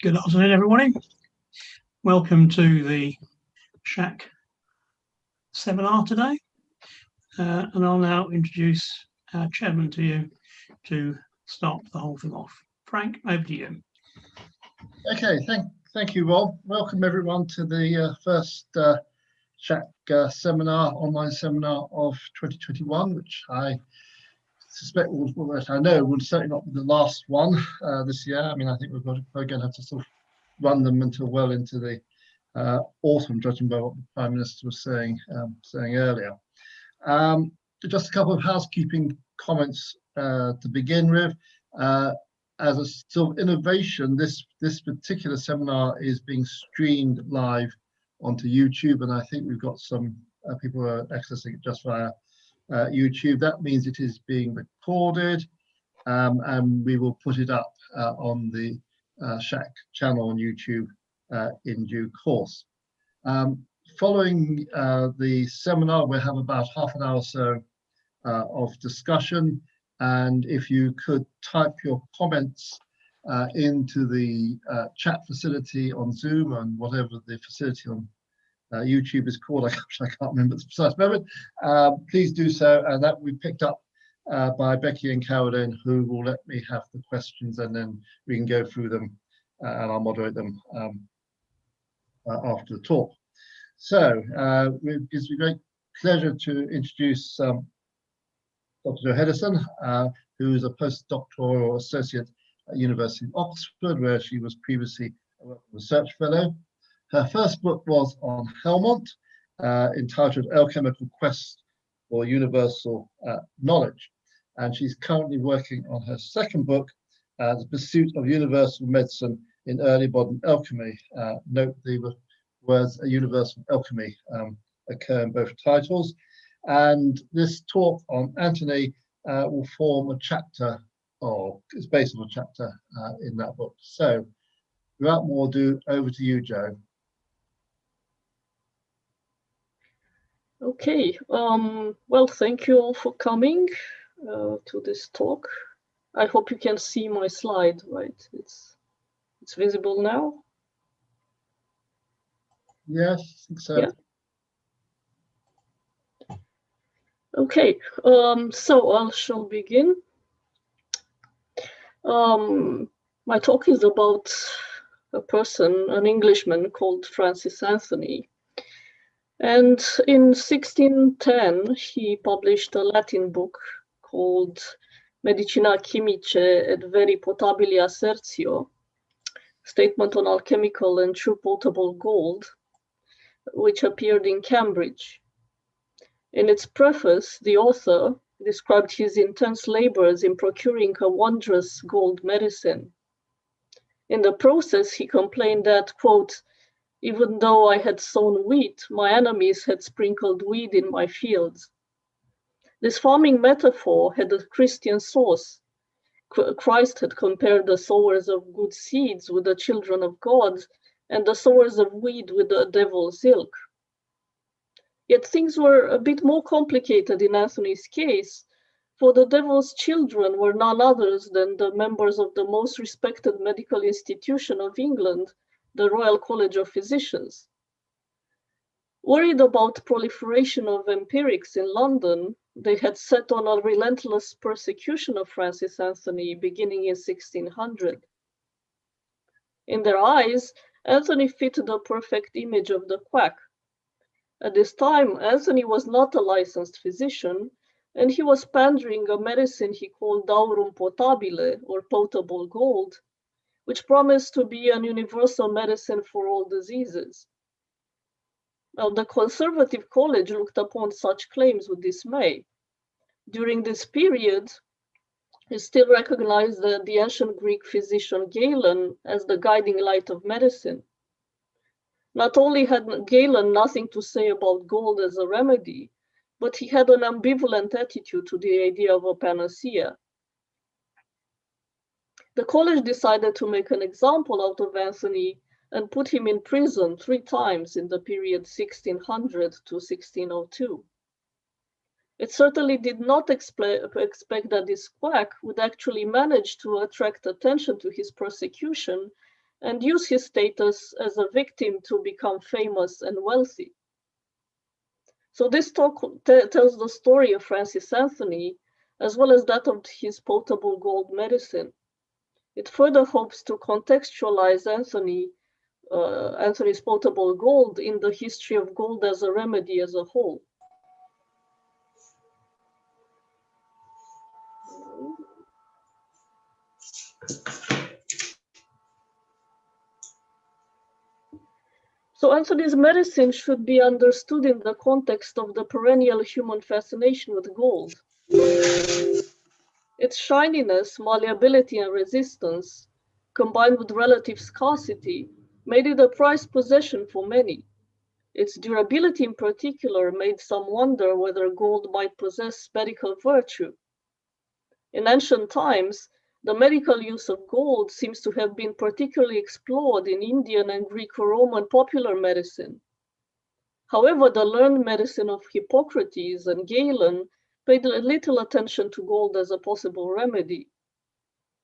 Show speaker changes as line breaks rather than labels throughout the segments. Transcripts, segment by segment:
Good afternoon, everybody. Welcome to the Shack seminar today. And I'll now introduce our chairman to you to start the whole thing off. Frank, over to you.
Okay, thank you, Rob. Welcome everyone to the first Shack seminar, online seminar of 2021, which I suspect I know will certainly not be the last one this year. I mean, I think we're going to have to sort of run them until well into the autumn, judging by what the Prime Minister was saying earlier. Just a couple of housekeeping comments to begin with. As a sort of innovation, this particular seminar is being streamed live onto YouTube, and I think we've got some people who are accessing it just via YouTube. That means it is being recorded, and we will put it up on the Shack channel on YouTube in due course. Following the seminar, we'll have about half an hour or so of discussion, and if you could type your comments into the chat facility on Zoom and whatever the facility on YouTube is called, I can't remember the precise moment, please do so, and that will be picked up by Becky and Caroline, who will let me have the questions, and then we can go through them and I'll moderate them after the talk. So it gives me great pleasure to introduce Dr. Hedesan, who is a postdoctoral associate at University of Oxford, where she was previously a research fellow. Her first book was on Helmont, entitled Alchemical Quest for Universal Knowledge. And she's currently working on her second book, The Pursuit of Universal Medicine in Early Modern Alchemy. Note the words universal alchemy occur in both titles. And this talk on Antony will form a chapter, or is based on a chapter in that book. So without more ado, over to you, Joe.
Okay, well, thank you all for coming to this talk. I hope you can see my slide, right? It's visible now?
Yes, I think so.
Yeah. Okay, so I shall begin. My talk is about a person, an Englishman called Francis Anthony. And in 1610, he published a Latin book called Medicina Chimice et Veri Potabili Assertio, Statement on Alchemical and True Potable Gold, which appeared in Cambridge. In its preface, the author described his intense labors in procuring a wondrous gold medicine. In the process, he complained that, quote, "Even though I had sown wheat, my enemies had sprinkled weed in my fields." This farming metaphor had a Christian source. Christ had compared the sowers of good seeds with the children of God, and the sowers of weed with the devil's ilk. Yet things were a bit more complicated in Anthony's case, for the devil's children were none others than the members of the most respected medical institution of England, the Royal College of Physicians. Worried about proliferation of empirics in London, they had set on a relentless persecution of Francis Anthony beginning in 1600. In their eyes, Anthony fit the perfect image of the quack. At this time, Anthony was not a licensed physician, and he was pandering a medicine he called aurum potabile, or potable gold, which promised to be an universal medicine for all diseases. Now, the Conservative College looked upon such claims with dismay. During this period, it still recognized the ancient Greek physician Galen as the guiding light of medicine. Not only had Galen nothing to say about gold as a remedy, but he had an ambivalent attitude to the idea of a panacea. The college decided to make an example out of Anthony and put him in prison 3 times in the period 1600 to 1602. It certainly did not expect that this quack would actually manage to attract attention to his persecution and use his status as a victim to become famous and wealthy. So this talk tells the story of Francis Anthony, as well as that of his potable gold medicine. It further hopes to contextualize Anthony's potable gold in the history of gold as a remedy as a whole. So Anthony's medicine should be understood in the context of the perennial human fascination with gold. Its shininess, malleability, and resistance, combined with relative scarcity, made it a prized possession for many. Its durability in particular made some wonder whether gold might possess medical virtue. In ancient times, the medical use of gold seems to have been particularly explored in Indian and Greco-Roman popular medicine. However, the learned medicine of Hippocrates and Galen paid little attention to gold as a possible remedy.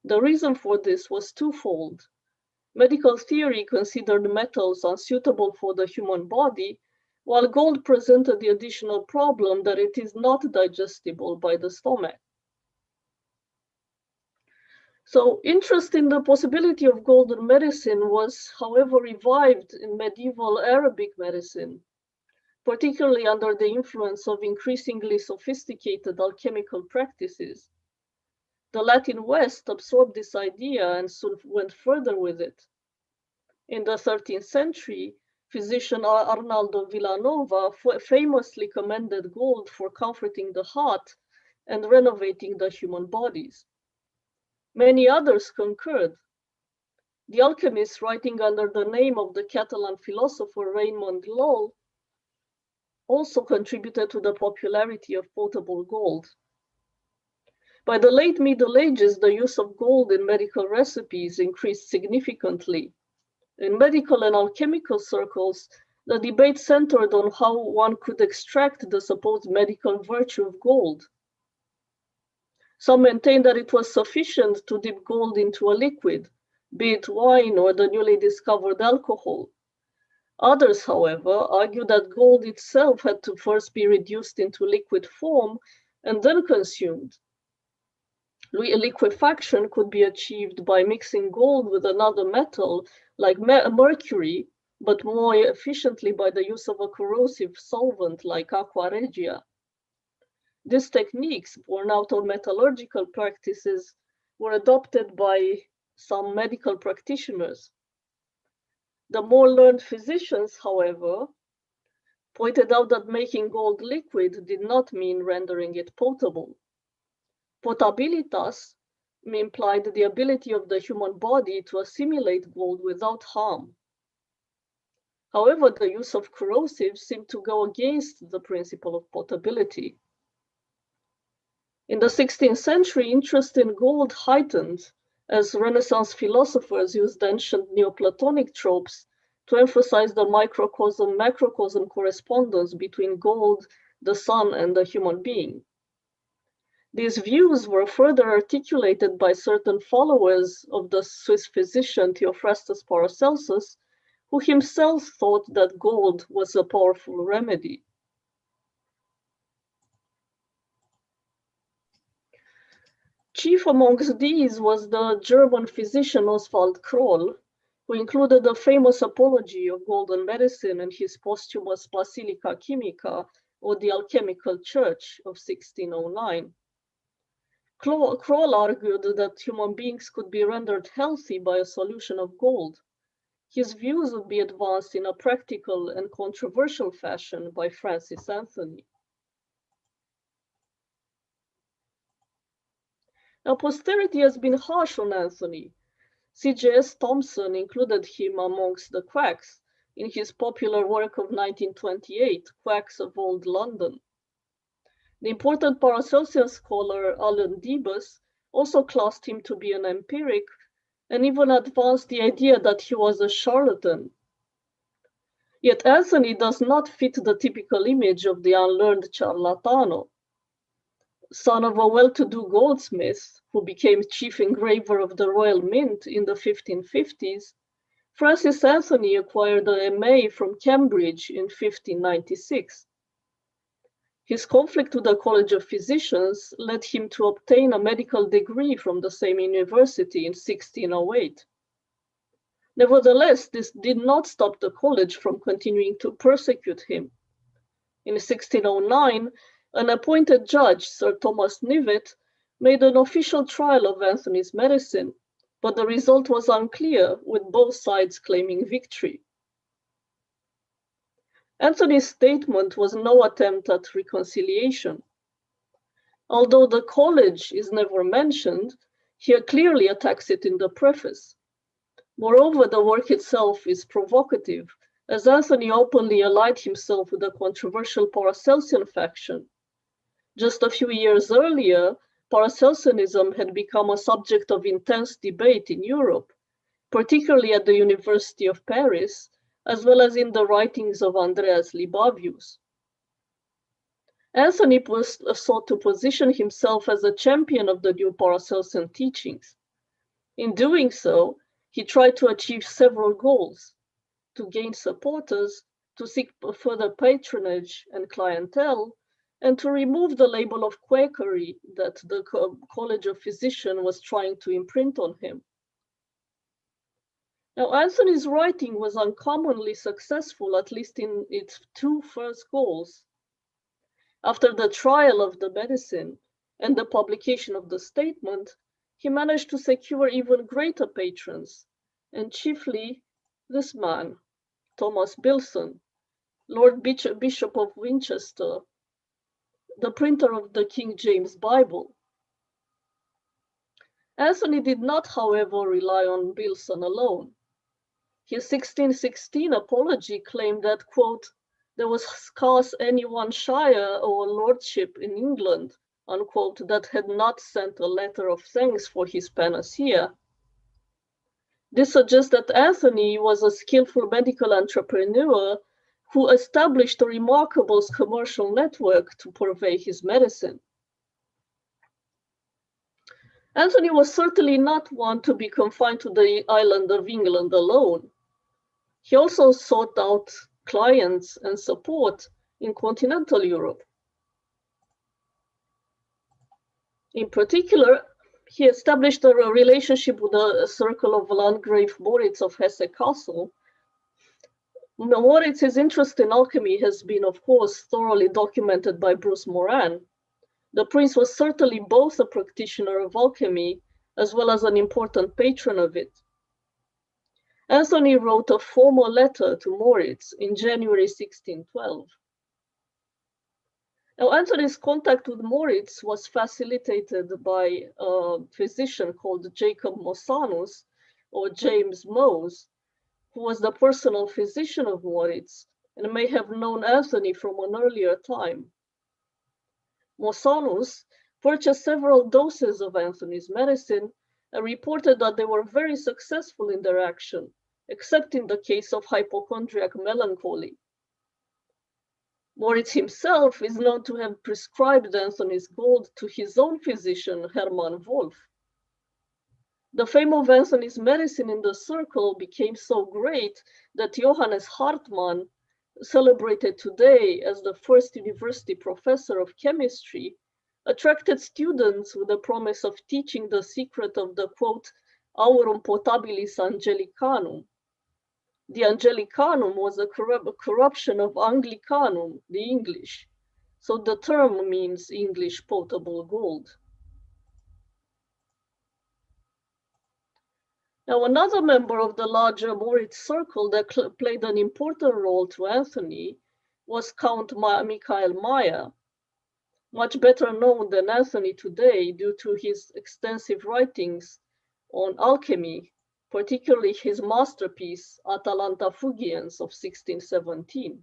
The reason for this was twofold. Medical theory considered metals unsuitable for the human body, while gold presented the additional problem that it is not digestible by the stomach. So interest in the possibility of golden medicine was, however, revived in medieval Arabic medicine, particularly under the influence of increasingly sophisticated alchemical practices. The Latin West absorbed this idea and soon went further with it. In the 13th century, physician Arnaldo Villanova famously commended gold for comforting the heart and renovating the human bodies. Many others concurred. The alchemists, writing under the name of the Catalan philosopher Raymond Lull, also contributed to the popularity of potable gold. By the late Middle Ages, the use of gold in medical recipes increased significantly. In medical and alchemical circles, the debate centered on how one could extract the supposed medical virtue of gold. Some maintained that it was sufficient to dip gold into a liquid, be it wine or the newly discovered alcohol. Others, however, argued that gold itself had to first be reduced into liquid form and then consumed. Liquefaction could be achieved by mixing gold with another metal, like mercury, but more efficiently by the use of a corrosive solvent like aqua regia. These techniques, born out of metallurgical practices, were adopted by some medical practitioners. The more learned physicians, however, pointed out that making gold liquid did not mean rendering it potable. Potabilitas implied the ability of the human body to assimilate gold without harm. However, the use of corrosives seemed to go against the principle of potability. In the 16th century, interest in gold heightened as Renaissance philosophers used ancient Neoplatonic tropes to emphasize the microcosm-macrocosm correspondence between gold, the sun, and the human being. These views were further articulated by certain followers of the Swiss physician Theophrastus Paracelsus, who himself thought that gold was a powerful remedy. Chief amongst these was the German physician Oswald Kroll, who included a famous apology of golden medicine in his posthumous Basilica Chimica, or the Alchemical Church, of 1609. Kroll argued that human beings could be rendered healthy by a solution of gold. His views would be advanced in a practical and controversial fashion by Francis Anthony. Now, posterity has been harsh on Anthony. C.J.S. Thomson included him amongst the quacks in his popular work of 1928, Quacks of Old London. The important Paracelsian scholar Alan Debus also classed him to be an empiric and even advanced the idea that he was a charlatan. Yet Anthony does not fit the typical image of the unlearned charlatano. Son of a well-to-do goldsmith who became chief engraver of the Royal Mint in the 1550s, Francis Anthony acquired a MA from Cambridge in 1596. His conflict with the College of Physicians led him to obtain a medical degree from the same university in 1608. Nevertheless, this did not stop the college from continuing to persecute him. In 1609, an appointed judge, Sir Thomas Knivet, made an official trial of Anthony's medicine, but the result was unclear, with both sides claiming victory. Anthony's statement was no attempt at reconciliation. Although the college is never mentioned, he clearly attacks it in the preface. Moreover, the work itself is provocative, as Anthony openly allied himself with the controversial Paracelsian faction. Just a few years earlier, Paracelsianism had become a subject of intense debate in Europe, particularly at the University of Paris, as well as in the writings of Andreas Libavius. Anthony sought to position himself as a champion of the new Paracelsian teachings. In doing so, he tried to achieve several goals: to gain supporters, to seek further patronage and clientele, and to remove the label of quakery that the College of Physicians was trying to imprint on him. Now, Anthony's writing was uncommonly successful, at least in its two first goals. After the trial of the medicine and the publication of the statement, he managed to secure even greater patrons, and chiefly this man, Thomas Bilson, Lord Bishop of Winchester, the printer of the King James Bible. Anthony did not, however, rely on Bilson alone. His 1616 apology claimed that, quote, there was scarce any one shire or lordship in England, unquote, that had not sent a letter of thanks for his Panacea. This suggests that Anthony was a skillful medical entrepreneur who established a remarkable commercial network to purvey his medicine. Anthony was certainly not one to be confined to the island of England alone. He also sought out clients and support in continental Europe. In particular, he established a relationship with the circle of Landgrave Moritz of Hesse-Kassel. Moritz's interest in alchemy has been, of course, thoroughly documented by Bruce Moran. The prince was certainly both a practitioner of alchemy as well as an important patron of it. Anthony wrote a formal letter to Moritz in January 1612. Now, Anthony's contact with Moritz was facilitated by a physician called Jacob Mosanus, or James Mose, who was the personal physician of Moritz and may have known Anthony from an earlier time. Mosanus purchased several doses of Anthony's medicine and reported that they were very successful in their action, except in the case of hypochondriac melancholy. Moritz himself is known to have prescribed Anthony's gold to his own physician, Hermann Wolf. The fame of Anthony's medicine in the circle became so great that Johannes Hartmann, celebrated today as the first university professor of chemistry, attracted students with the promise of teaching the secret of the, quote, aurum potabilis angelicanum. The Anglicanum was a corruption of Anglicanum, the English. So the term means English potable gold. Now, another member of the larger Moritz circle that played an important role to Anthony was Count Michael Meyer, much better known than Anthony today due to his extensive writings on alchemy, particularly his masterpiece, Atalanta Fugiens of 1617.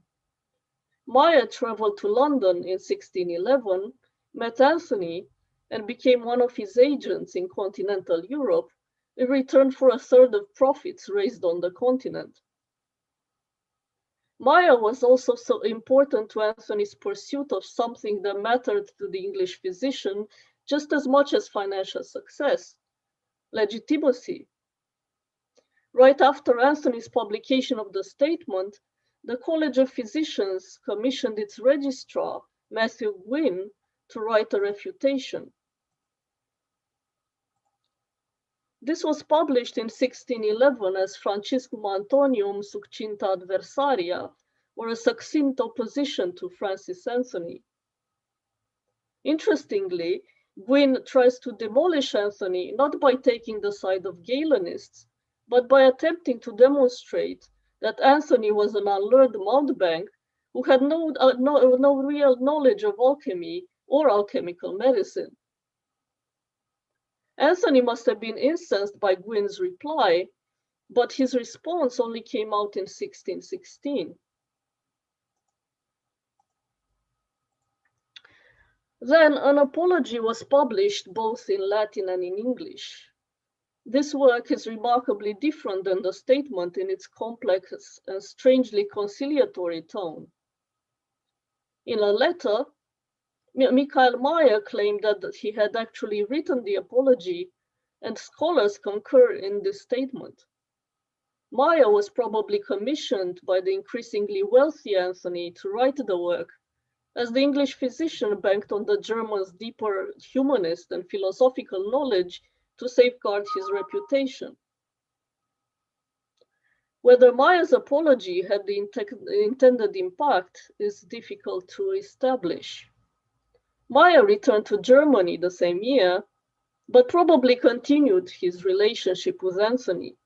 Meyer traveled to London in 1611, met Anthony, and became one of his agents in continental Europe in return for a third of profits raised on the continent. Meyer was also so important to Anthony's pursuit of something that mattered to the English physician just as much as financial success: legitimacy. Right after Anthony's publication of the statement, the College of Physicians commissioned its registrar, Matthew Gwynne, to write a refutation. This was published in 1611 as Franciscum Antonium Succinta Adversaria, or a succinct opposition to Francis Anthony. Interestingly, Gwynne tries to demolish Anthony not by taking the side of Galenists, but by attempting to demonstrate that Anthony was an unlearned mountebank who had no real knowledge of alchemy or alchemical medicine. Anthony must have been incensed by Gwynne's reply, but his response only came out in 1616. Then an apology was published both in Latin and in English. This work is remarkably different than the statement in its complex and strangely conciliatory tone. In a letter, Michael Meyer claimed that he had actually written the apology, and scholars concur in this statement. Meyer was probably commissioned by the increasingly wealthy Anthony to write the work, as the English physician banked on the German's deeper humanist and philosophical knowledge to safeguard his reputation. Whether Meyer's apology had the intended impact is difficult to establish. Meyer returned to Germany the same year, but probably continued his relationship with Anthony.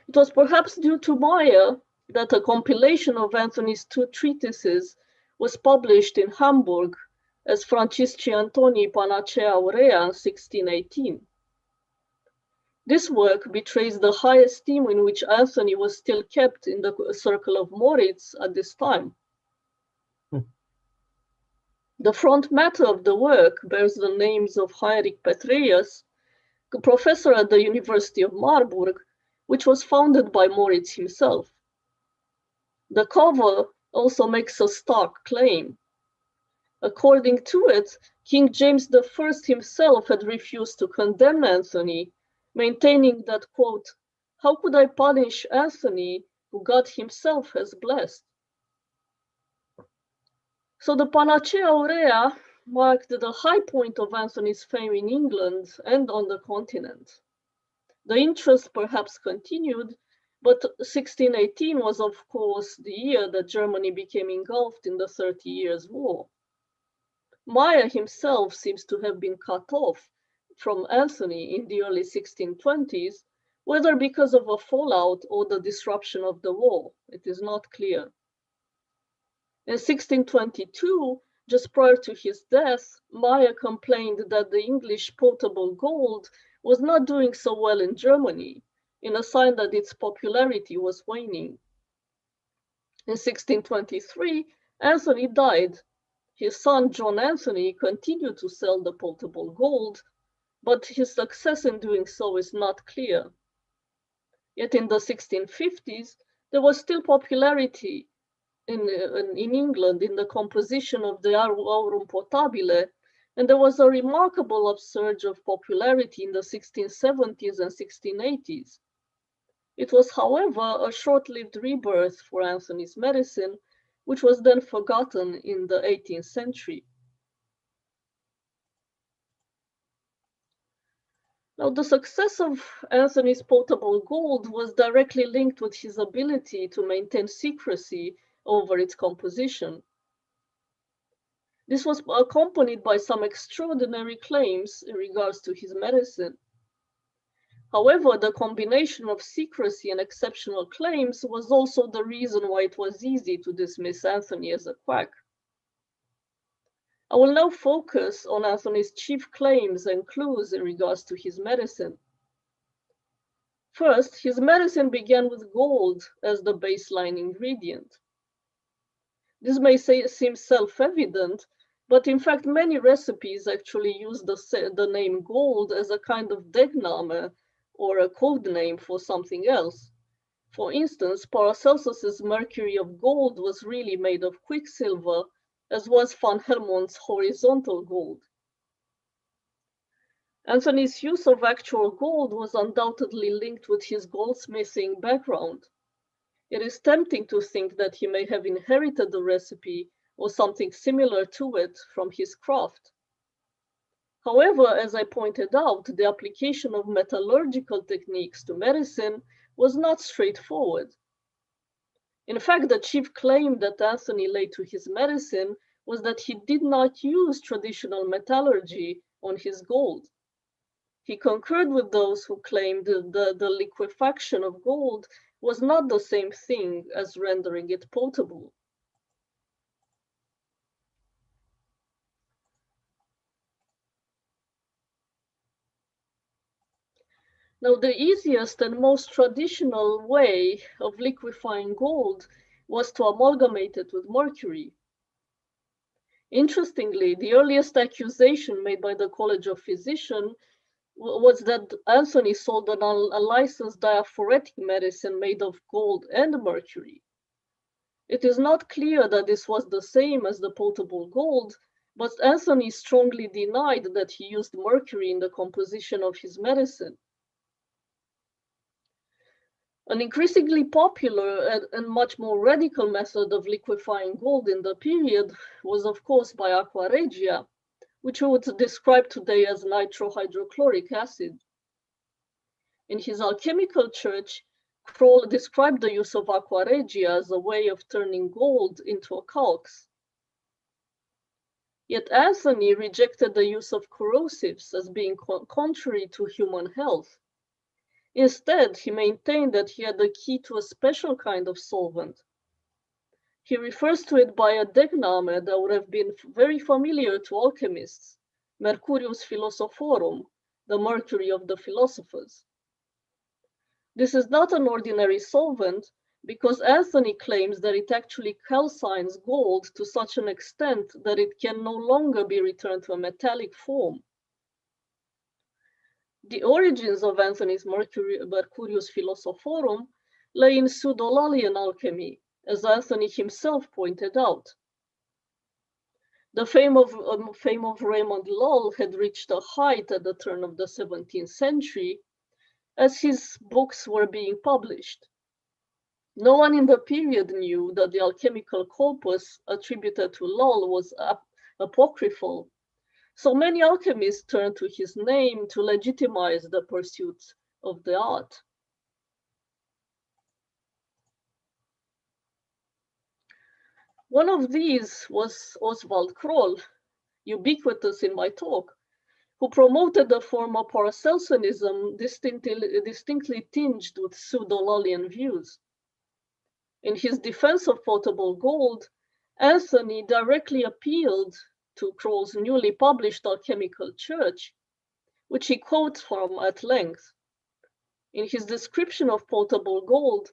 It was perhaps due to Meyer that a compilation of Anthony's two treatises was published in Hamburg as Francisci Antoni Panacea Aurea in 1618. This work betrays the high esteem in which Anthony was still kept in the circle of Moritz at this time. The front matter of the work bears the names of Heinrich Petreius, a professor at the University of Marburg, which was founded by Moritz himself. The cover also makes a stark claim. According to it, King James I himself had refused to condemn Anthony, maintaining that, quote, "How could I punish Anthony, who God himself has blessed?" So the Panacea Aurea marked the high point of Anthony's fame in England and on the continent. The interest perhaps continued, but 1618 was, of course, the year that Germany became engulfed in the 30 Years' War. Meyer himself seems to have been cut off from Anthony in the early 1620s, whether because of a fallout or the disruption of the war. It is not clear. In 1622, just prior to his death, Meyer complained that the English Potable Gold was not doing so well in Germany, in a sign that its popularity was waning. In 1623, Anthony died. His son, John Anthony, continued to sell the potable gold, but his success in doing so is not clear. Yet in the 1650s, there was still popularity in England in the composition of the aurum potabile, and there was a remarkable upsurge of popularity in the 1670s and 1680s. It was, however, a short-lived rebirth for Anthony's medicine, which was then forgotten in the 18th century. Now, the success of Anthony's potable gold was directly linked with his ability to maintain secrecy over its composition. This was accompanied by some extraordinary claims in regards to his medicine. However, the combination of secrecy and exceptional claims was also the reason why it was easy to dismiss Anthony as a quack. I will now focus on Anthony's chief claims and clues in regards to his medicine. First, his medicine began with gold as the baseline ingredient. This may seem self-evident, but in fact, many recipes actually use the name gold as a kind of degname or a code name for something else. For instance, Paracelsus's mercury of gold was really made of quicksilver, as was van Helmont's horizontal gold. Anthony's use of actual gold was undoubtedly linked with his goldsmithing background. It is tempting to think that he may have inherited the recipe or something similar to it from his craft. However, as I pointed out, the application of metallurgical techniques to medicine was not straightforward. In fact, the chief claim that Anthony laid to his medicine was that he did not use traditional metallurgy on his gold. He concurred with those who claimed that the liquefaction of gold was not the same thing as rendering it potable. Now, the easiest and most traditional way of liquefying gold was to amalgamate it with mercury. Interestingly, the earliest accusation made by the College of Physicians was that Anthony sold an unlicensed diaphoretic medicine made of gold and mercury. It is not clear that this was the same as the potable gold, but Anthony strongly denied that he used mercury in the composition of his medicine. An increasingly popular and much more radical method of liquefying gold in the period was, of course, by aqua regia, which we would describe today as nitrohydrochloric acid. In his Alchemical Church, Kroll described the use of aqua regia as a way of turning gold into a calx. Yet Anthony rejected the use of corrosives as being contrary to human health. Instead, he maintained that he had the key to a special kind of solvent. He refers to it by a degname that would have been very familiar to alchemists, Mercurius philosophorum, the mercury of the philosophers. This is not an ordinary solvent because Anthony claims that it actually calcines gold to such an extent that it can no longer be returned to a metallic form. The origins of Anthony's Mercurius philosophorum lay in pseudolalian alchemy, as Anthony himself pointed out. The fame of Raymond Lull had reached a height at the turn of the 17th century, as his books were being published. No one in the period knew that the alchemical corpus attributed to Lull was apocryphal, so many alchemists turned to his name to legitimize the pursuit of the art. One of these was Oswald Kroll, ubiquitous in my talk, who promoted the form of Paracelsianism distinctly tinged with pseudo-Lullian views. In his defense of potable gold, Anthony directly appealed to Kroll's newly published Alchemical Church, which he quotes from at length. In his description of potable gold,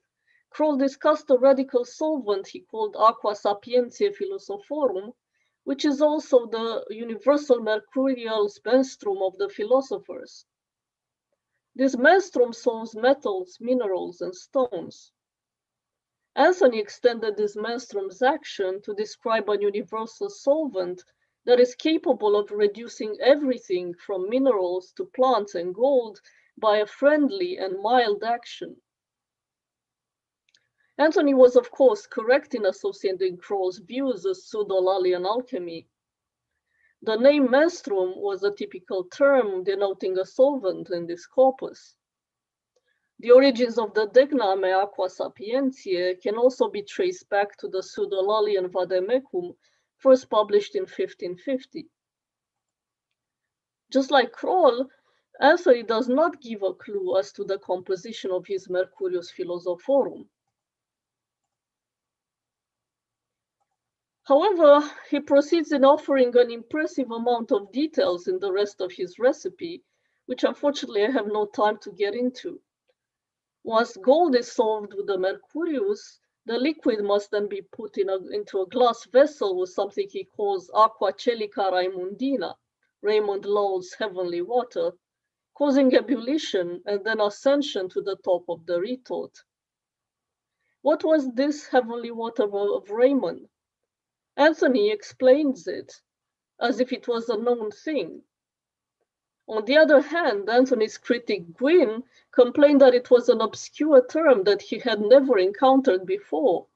Kroll discussed a radical solvent he called aqua sapientiae philosophorum, which is also the universal mercurial menstruum of the philosophers. This menstruum solves metals, minerals, and stones. Anthony extended this menstruum's action to describe a universal solvent that is capable of reducing everything from minerals to plants and gold by a friendly and mild action. Anthony was, of course, correct in associating Kroll's views with pseudo-Lullian alchemy. The name menstruum was a typical term denoting a solvent in this corpus. The origins of the degname aqua sapientiae can also be traced back to the pseudo-Lullian vademecum, first published in 1550. Just like Kroll, Anthony does not give a clue as to the composition of his Mercurius philosophorum. However, he proceeds in offering an impressive amount of details in the rest of his recipe, which unfortunately I have no time to get into. Once gold is solved with the Mercurius, the liquid must then be put into a glass vessel with something he calls aqua celica raimundina, Raymond Lull's heavenly water, causing ebullition and then ascension to the top of the retort. What was this heavenly water of Raymond? Anthony explains it as if it was a known thing. On the other hand, Anthony's critic Gwyn complained that it was an obscure term that he had never encountered before.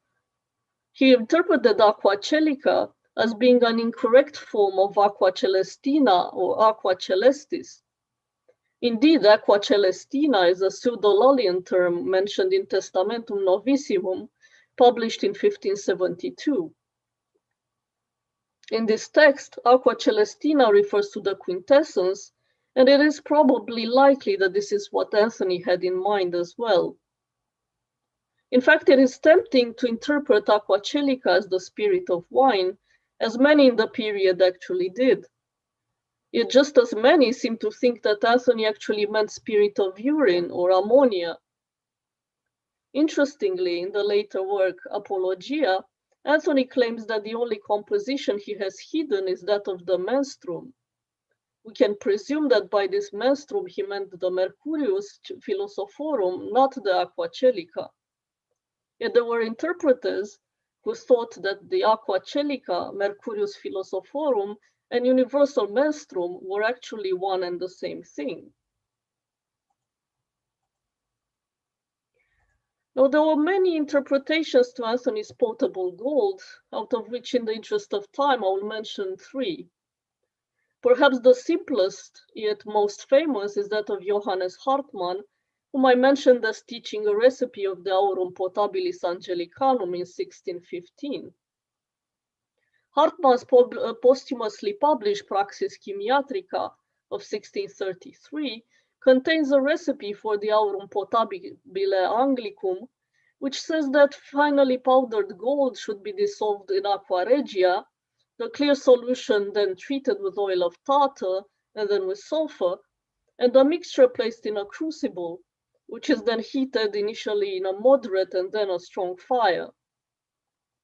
He interpreted aqua chelica as being an incorrect form of aqua celestina or aqua celestis. Indeed, aqua celestina is a pseudo-Lullian term mentioned in Testamentum Novissimum, published in 1572. In this text, aqua celestina refers to the quintessence, and it is probably likely that this is what Anthony had in mind as well. In fact, it is tempting to interpret aqua chelica as the spirit of wine, as many in the period actually did. Yet just as many seem to think that Anthony actually meant spirit of urine or ammonia. Interestingly, in the later work Apologia, Anthony claims that the only composition he has hidden is that of the menstruum. We can presume that by this menstruum he meant the Mercurius Philosophorum, not the aqua chelica. Yet there were interpreters who thought that the aqua chelica, Mercurius Philosophorum, and universal menstruum were actually one and the same thing. Now, there were many interpretations to Anthony's potable gold, out of which, in the interest of time, I will mention three. Perhaps the simplest, yet most famous, is that of Johannes Hartmann, whom I mentioned as teaching a recipe of the aurum potabilis angelicanum in 1615. Hartmann's posthumously published Praxis Chimiatrica of 1633 contains a recipe for the aurum potabile anglicum, which says that finally powdered gold should be dissolved in aqua regia, the clear solution then treated with oil of tartar and then with sulfur, and the mixture placed in a crucible, which is then heated initially in a moderate and then a strong fire.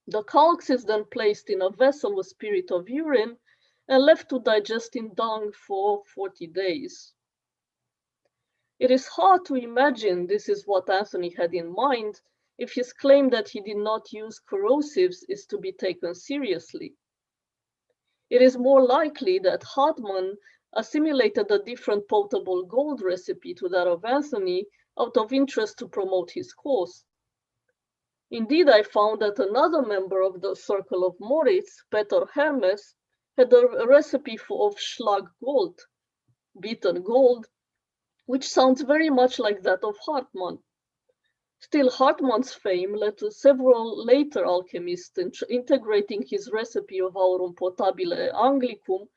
The calx is then placed in a vessel with spirit of urine and left to digest in dung for 40 days. It is hard to imagine this is what Anthony had in mind if his claim that he did not use corrosives is to be taken seriously. It is more likely that Hartmann assimilated a different potable gold recipe to that of Anthony out of interest to promote his cause. Indeed, I found that another member of the circle of Moritz, Peter Hermes, had a recipe of schlag gold, beaten gold, which sounds very much like that of Hartmann. Still, Hartmann's fame led to several later alchemists integrating his recipe of aurum potabile anglicum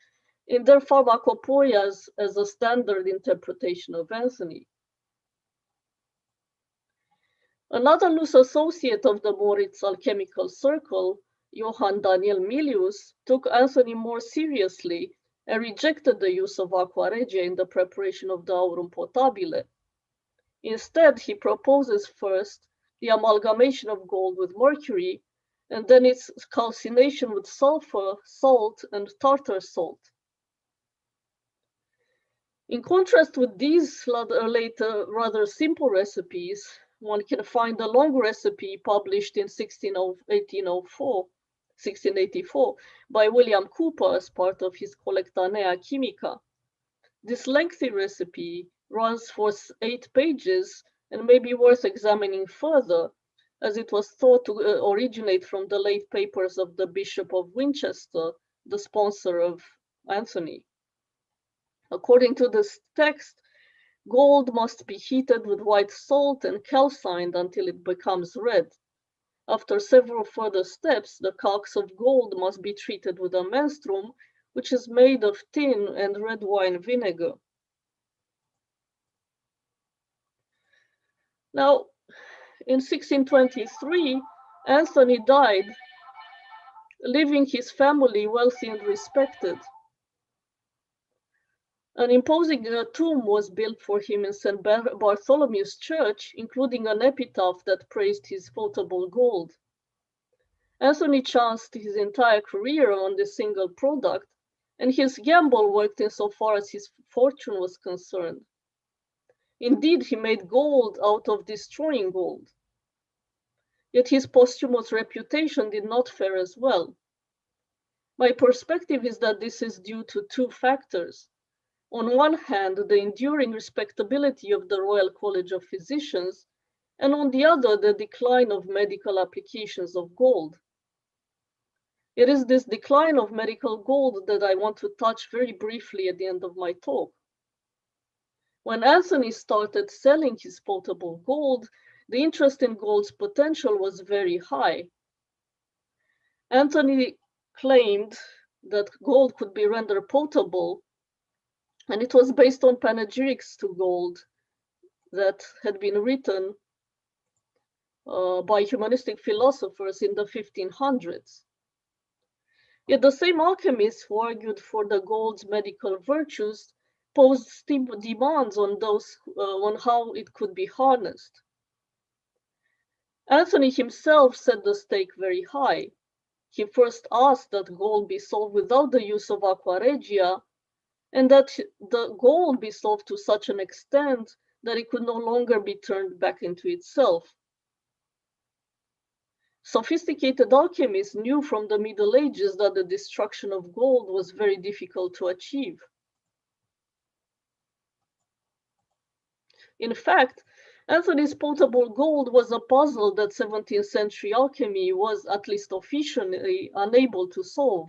in their pharmacopoeias as a standard interpretation of Anthony. Another loose associate of the Moritz alchemical circle, Johann Daniel Milius, took Anthony more seriously and rejected the use of aqua regia in the preparation of the aurum potabile. Instead, he proposes first the amalgamation of gold with mercury, and then its calcination with sulfur, salt, and tartar salt. In contrast with these later rather simple recipes, one can find a long recipe published in 1684 by William Cooper as part of his Collectanea Chimica. This lengthy recipe runs for 8 pages and may be worth examining further, as it was thought to originate from the late papers of the Bishop of Winchester, the sponsor of Anthony. According to this text, gold must be heated with white salt and calcined until it becomes red. After several further steps, the calx of gold must be treated with a menstruum, which is made of tin and red wine vinegar. Now, in 1623, Anthony died, leaving his family wealthy and respected. An imposing tomb was built for him in St. Bartholomew's Church, including an epitaph that praised his potable gold. Anthony chanced his entire career on this single product, and his gamble worked insofar as his fortune was concerned. Indeed, he made gold out of destroying gold. Yet his posthumous reputation did not fare as well. My perspective is that this is due to two factors. On one hand, the enduring respectability of the Royal College of Physicians, and on the other, the decline of medical applications of gold. It is this decline of medical gold that I want to touch very briefly at the end of my talk. When Anthony started selling his potable gold, the interest in gold's potential was very high. Anthony claimed that gold could be rendered potable, and it was based on panegyrics to gold that had been written by humanistic philosophers in the 1500s. Yet the same alchemists who argued for the gold's medical virtues posed steep demands on on how it could be harnessed. Anthony himself set the stake very high. He first asked that gold be solved without the use of aqua regia, and that the gold be solved to such an extent that it could no longer be turned back into itself. Sophisticated alchemists knew from the Middle Ages that the destruction of gold was very difficult to achieve. In fact, Anthony's potable gold was a puzzle that 17th century alchemy was, at least officially, unable to solve.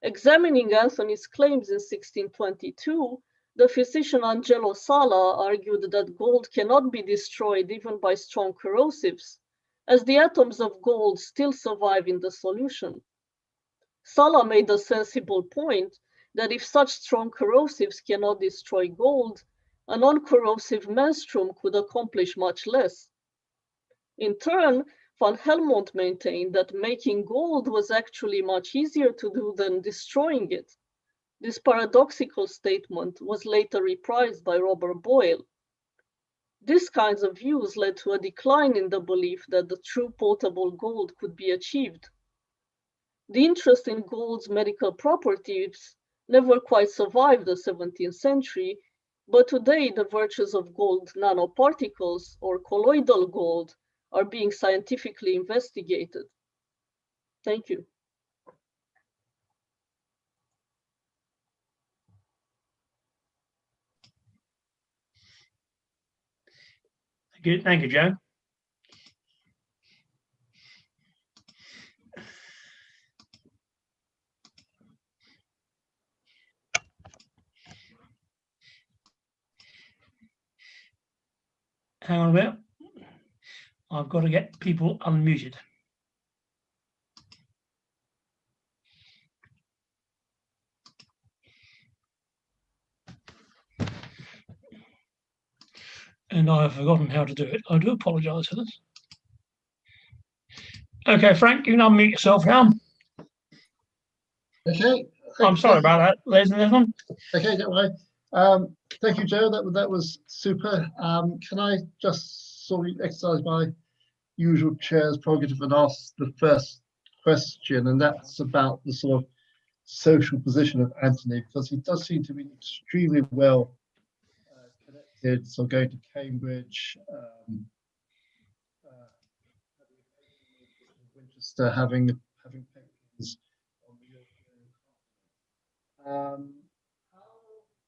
Examining Anthony's claims in 1622, the physician Angelo Sala argued that gold cannot be destroyed even by strong corrosives, as the atoms of gold still survive in the solution. Sala made a sensible point that if such strong corrosives cannot destroy gold, a non-corrosive menstruum could accomplish much less. In turn, Van Helmont maintained that making gold was actually much easier to do than destroying it. This paradoxical statement was later reprised by Robert Boyle. These kinds of views led to a decline in the belief that the true potable gold could be achieved. The interest in gold's medical properties never quite survived the 17th century, but today the virtues of gold nanoparticles, or colloidal gold, are being scientifically investigated. Thank you.
Thank you, Joe. Hang on a minute. I've got to get people unmuted. And I have forgotten how to do it. I do apologise for this. Okay, Frank, you can unmute yourself now.
Okay.
I'm sorry about that, ladies and gentlemen.
Okay, don't worry. Thank you, Joe. That was super. Can I just sort of exercise my usual chair's prerogative and ask the first question, and that's about the sort of social position of Anthony, because he does seem to be extremely well connected. So going to Cambridge, Winchester, having patrons on the European continent. How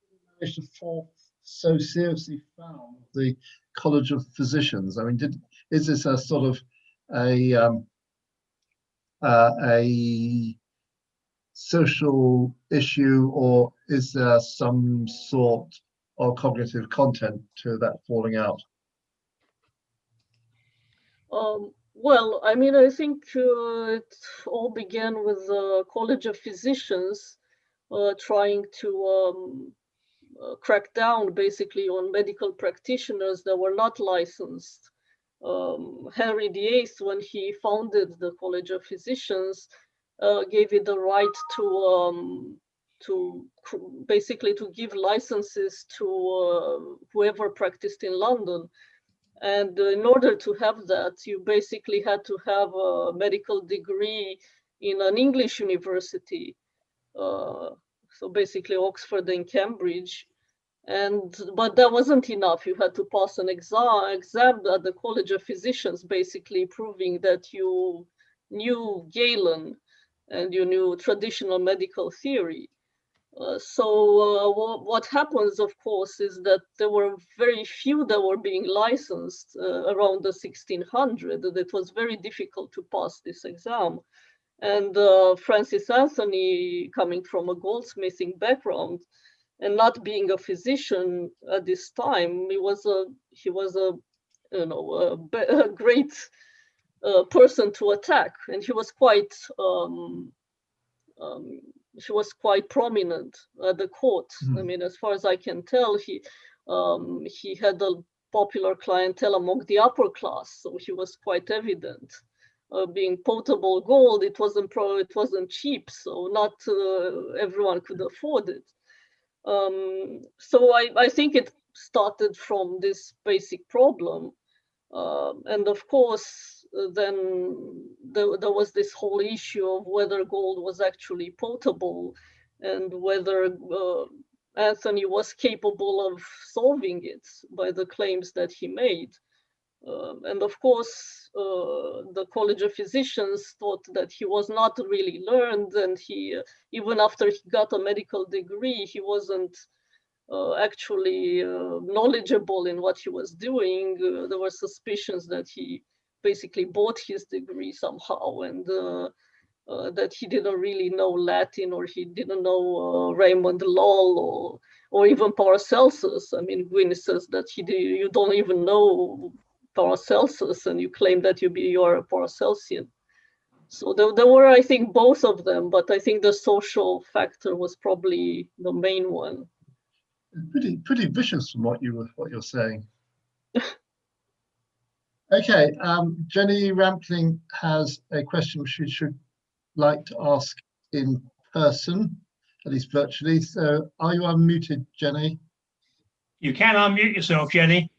did he manage to fall so seriously foul of the College of Physicians? I mean, is this a sort of a social issue, or is there some sort of cognitive content to that falling out?
Well, I mean, I think it all began with the College of Physicians trying to crack down basically on medical practitioners that were not licensed. Henry VIII, when he founded the College of Physicians, gave it the right to basically to give licenses to whoever practiced in London. And in order to have that, you basically had to have a medical degree in an English university. So basically Oxford and Cambridge. But that wasn't enough. You had to pass an exam at the College of Physicians, basically proving that you knew Galen, and you knew traditional medical theory. What happens, of course, is that there were very few that were being licensed around the 1600. It was very difficult to pass this exam. And Francis Anthony, coming from a goldsmithing background and not being a physician at this time, he was a great person to attack, and he was quite prominent at the court. I mean, as far as I can tell, he had a popular clientele among the upper class, so he was quite evident. Being potable gold, it wasn't cheap, so not everyone could afford it. So I think it started from this basic problem, and of course, then there was this whole issue of whether gold was actually potable and whether Anthony was capable of solving it by the claims that he made. And of course, the College of Physicians thought that he was not really learned, and he, even after he got a medical degree, he wasn't actually knowledgeable in what he was doing. There were suspicions that he basically bought his degree somehow, and that he didn't really know Latin, or he didn't know Raymond Lull, or even Paracelsus. I mean, Gwynne says that you don't even know Paracelsus, and you claim that you are a Paracelsian. So there were, I think, both of them, but I think the social factor was probably the main one.
Pretty vicious from what you're saying. Okay, Jenny Rampling has a question which she should like to ask in person, at least virtually. So, are you unmuted, Jenny?
You can unmute yourself, Jenny.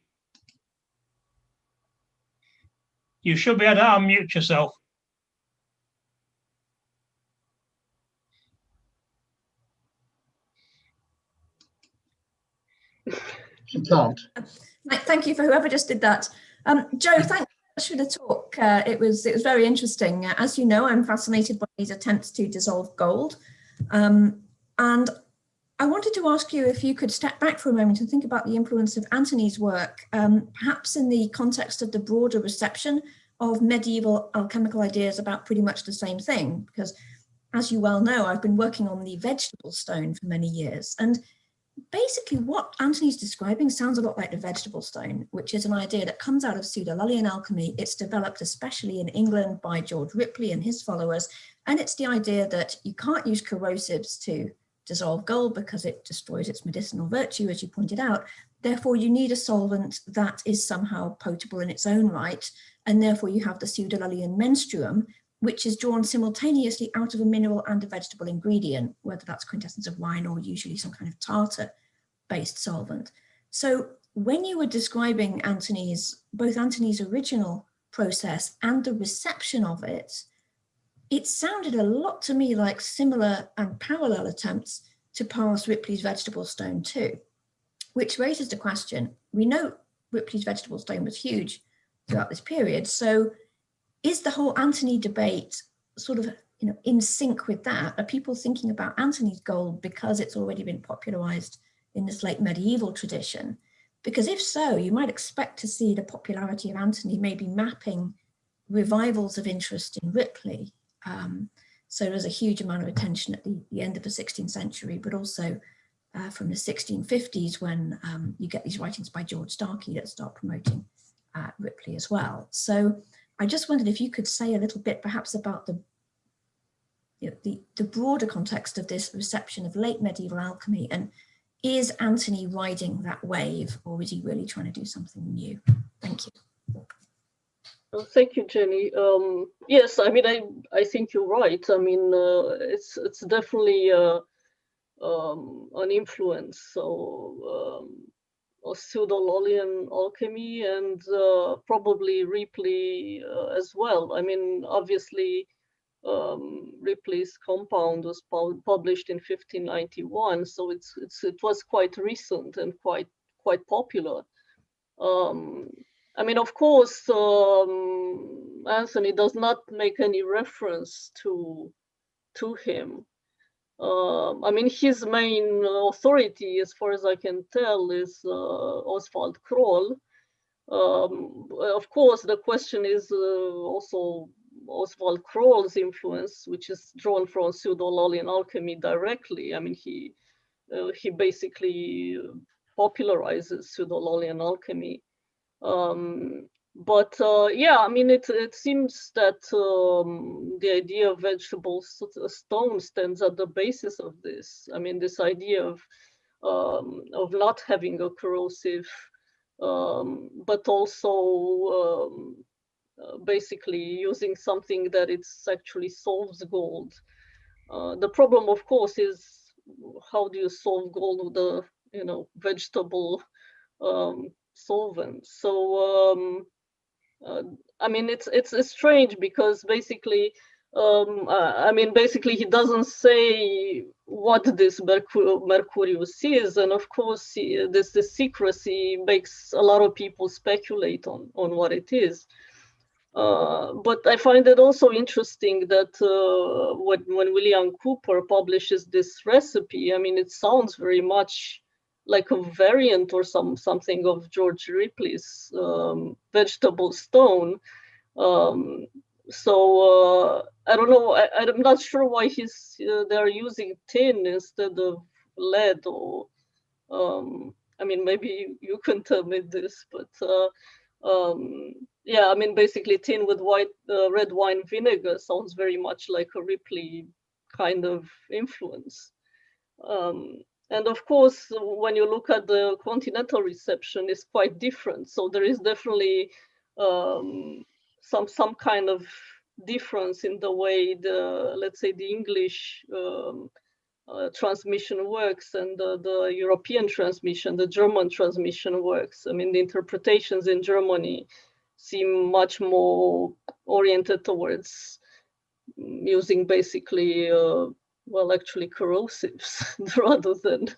You should be able to unmute yourself.
She can't.
Thank you for whoever just did that. Joe, thanks for the talk. It was very interesting. As you know, I'm fascinated by these attempts to dissolve gold. And I wanted to ask you if you could step back for a moment and think about the influence of Antony's work, perhaps in the context of the broader reception of medieval alchemical ideas about pretty much the same thing. Because as you well know, I've been working on the vegetable stone for many years. And basically what Antony's describing sounds a lot like the vegetable stone, which is an idea that comes out of pseudo-Lullian alchemy. It's developed especially in England by George Ripley and his followers. And it's the idea that you can't use corrosives to dissolve gold because it destroys its medicinal virtue, as you pointed out. Therefore, you need a solvent that is somehow potable in its own right. And therefore, you have the pseudo-Lullian menstruum, which is drawn simultaneously out of a mineral and a vegetable ingredient, whether that's quintessence of wine or usually some kind of tartar-based solvent. So when you were describing both Antony's original process and the reception of it, it sounded a lot to me like similar and parallel attempts to pass Ripley's vegetable stone too, which raises the question. We know Ripley's vegetable stone was huge throughout this period. So is the whole Antony debate sort of in sync with that? Are people thinking about Antony's gold because it's already been popularized in this late medieval tradition? Because if so, you might expect to see the popularity of Antony maybe mapping revivals of interest in Ripley. So there's a huge amount of attention at the end of the 16th century, but also from the 1650s when you get these writings by George Starkey that start promoting Ripley as well. So I just wondered if you could say a little bit perhaps about the broader context of this reception of late medieval alchemy, and is Antony riding that wave, or is he really trying to do something new? Thank you.
Thank you, Jenny. Yes, I mean, I think you're right. I mean, it's definitely an influence. So pseudo-Lullian alchemy and probably Ripley as well. I mean, obviously, Ripley's compound was published in 1591, so it was quite recent and quite popular. I mean, of course, Anthony does not make any reference to to him. I mean, his main authority, as far as I can tell, is Oswald Kroll. Of course, the question is also Oswald Kroll's influence, which is drawn from pseudo-Lollian alchemy directly. I mean, he basically popularizes pseudo-Lollian alchemy. But yeah, I mean, it seems that the idea of vegetable stone stands at the basis of this. I mean, this idea of not having a corrosive, but also basically using something that it's actually solves gold. The problem, of course, is how do you solve gold with a vegetable solvent? So I mean, it's strange because basically, I mean, basically he doesn't say what this Mercurius is, and of course, this secrecy makes a lot of people speculate on what it is. But I find it also interesting that when William Cooper publishes this recipe, I mean, it sounds very much like a variant or something of George Ripley's vegetable stone. So I don't know. I'm not sure why they're using tin instead of lead. Or I mean, maybe you can tell me this, but yeah, I mean, basically tin with red wine vinegar sounds very much like a Ripley kind of influence. And of course, when you look at the continental reception, it's quite different. So there is definitely some kind of difference in the way let's say the English transmission works and the European transmission, the German transmission works. I mean, the interpretations in Germany seem much more oriented towards using basically well, actually corrosives rather than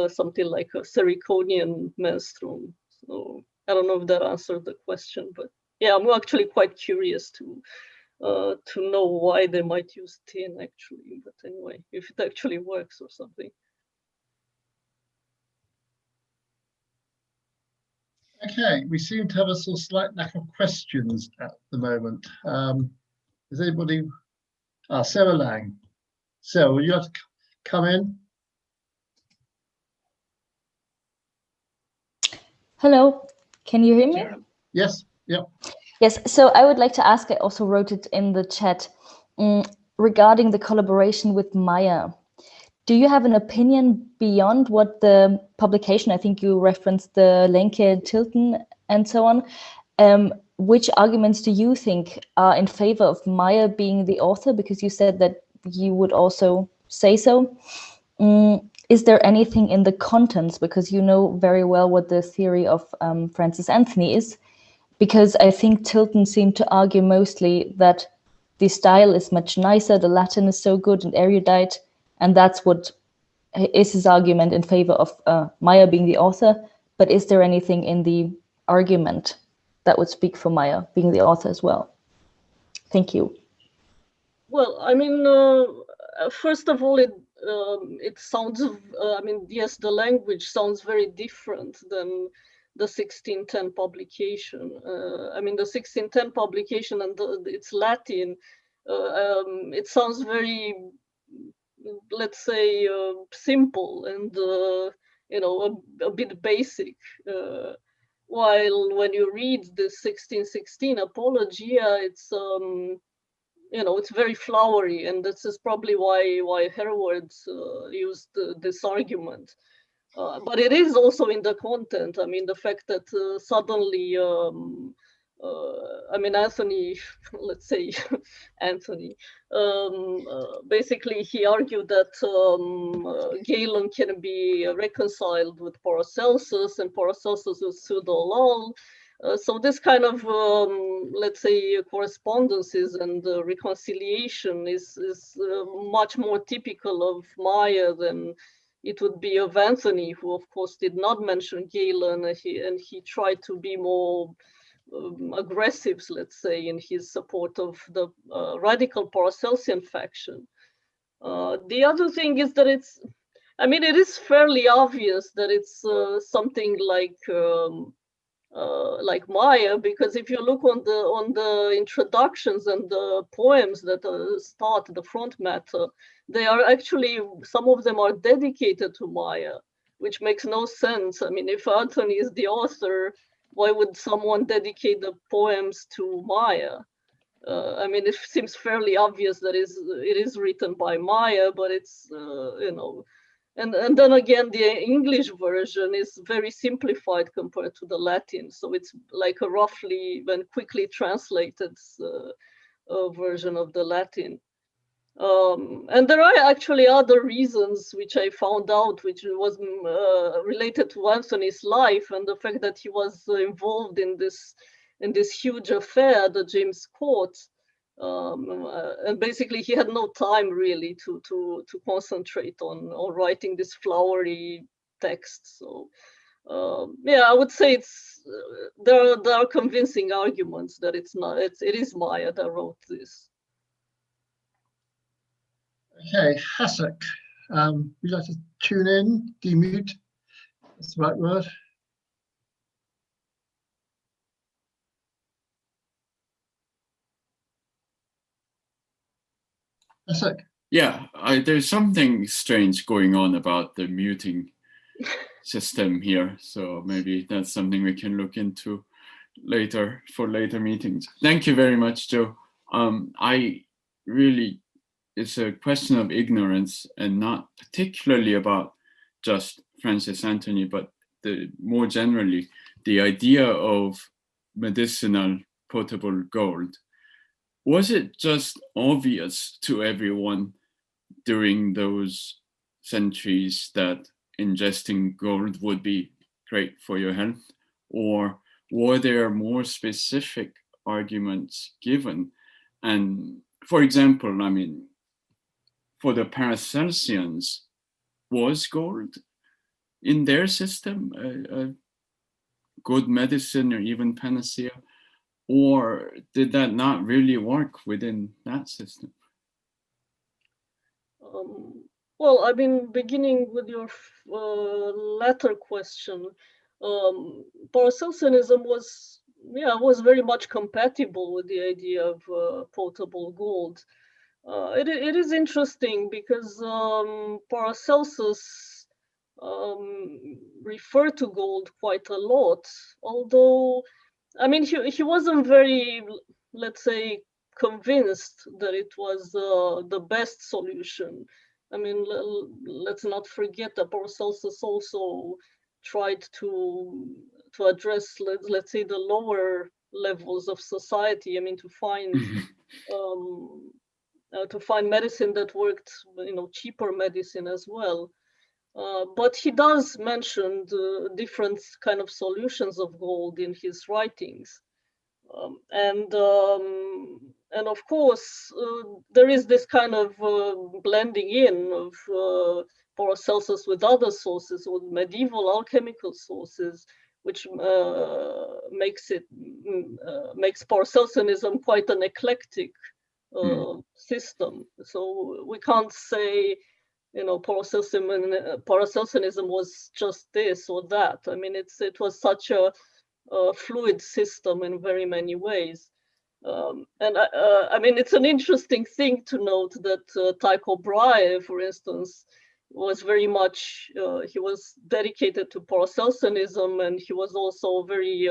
something like a Sericonian menstruum. So I don't know if that answered the question, but yeah, I'm actually quite curious to know why they might use tin actually. But anyway, if it actually works or something.
Okay, we seem to have a sort of slight lack of questions at the moment. Is anybody? Sarah Lang. Sarah, will you have to come in?
Hello, can you hear me?
Yes, yep.
Yes, so I would like to ask, I also wrote it in the chat, regarding the collaboration with Meyer. Do you have an opinion beyond what the publication, I think you referenced the Lenke, Tilton, and so on, which arguments do you think are in favor of Meyer being the author? Because you said that you would also say so. Is there anything in the contents, because you know very well what the theory of Francis Anthony is? Because I think Tilton seemed to argue mostly that the style is much nicer, the Latin is so good and erudite, and that's what is his argument in favor of Meyer being the author. But is there anything in the argument that would speak for Meyer being the author as well? Thank you.
Well, I mean, first of all, it sounds, I mean, yes, the language sounds very different than the 1610 publication. I mean, the 1610 publication and it's Latin, it sounds very, let's say, simple and, you know, a bit basic. While when you read the 1616 Apologia, it's, you know, it's very flowery, and this is probably why Hereward used this argument. But it is also in the content. I mean, the fact that suddenly, I mean, Anthony, let's say Anthony, basically he argued that Galen can be reconciled with Paracelsus, and Paracelsus is pseudo-lol. So this kind of, let's say, correspondences and reconciliation is much more typical of Meyer than it would be of Anthony, who of course did not mention Galen, and he tried to be more, aggressives, let's say, in his support of the radical Paracelsian faction. The other thing is that it is fairly obvious that it's something like Maya, because if you look on the introductions and the poems that start the front matter, they are actually, some of them are dedicated to Maya, which makes no sense. I mean, if Anthony is the author, why would someone dedicate the poems to Maya? I mean, it seems fairly obvious that it is written by Maya, but it's, and then again, the English version is very simplified compared to the Latin. So it's like a roughly and quickly translated version of the Latin. And there are actually other reasons which I found out, which was related to Anthony's life and the fact that he was involved in this huge affair, the James Court. And basically he had no time really to concentrate on writing this flowery text. So yeah, I would say it's there are convincing arguments that it is Maya that wrote this.
Okay, Hasek, would you like to tune in, demute? That's the right word. Hasek.
Yeah, there's something strange going on about the muting system here. So maybe that's something we can look into later for later meetings. Thank you very much, Joe. It's a question of ignorance and not particularly about just Francis Anthony, but more generally, the idea of medicinal potable gold. Was it just obvious to everyone during those centuries that ingesting gold would be great for your health? Or were there more specific arguments given? And for example, I mean, for the Paracelsians, was gold in their system a good medicine or even panacea? Or did that not really work within that system?
Well, I mean, beginning with your latter question, Paracelsianism was very much compatible with the idea of potable gold. It is interesting because Paracelsus referred to gold quite a lot, although, I mean, he wasn't very, let's say, convinced that it was the best solution. I mean, let's not forget that Paracelsus also tried to address, let's say, the lower levels of society. I mean, to find medicine that worked, cheaper medicine as well. But he does mention the different kind of solutions of gold in his writings. And of course, there is this kind of blending in of Paracelsus with other sources, with medieval alchemical sources, which makes Paracelsianism quite an eclectic system. So we can't say, Paracelsianism was just this or that. I mean, it was such a fluid system in very many ways. And I mean, it's an interesting thing to note that Tycho Brahe, for instance, was very much, he was dedicated to Paracelsianism, and he was also a very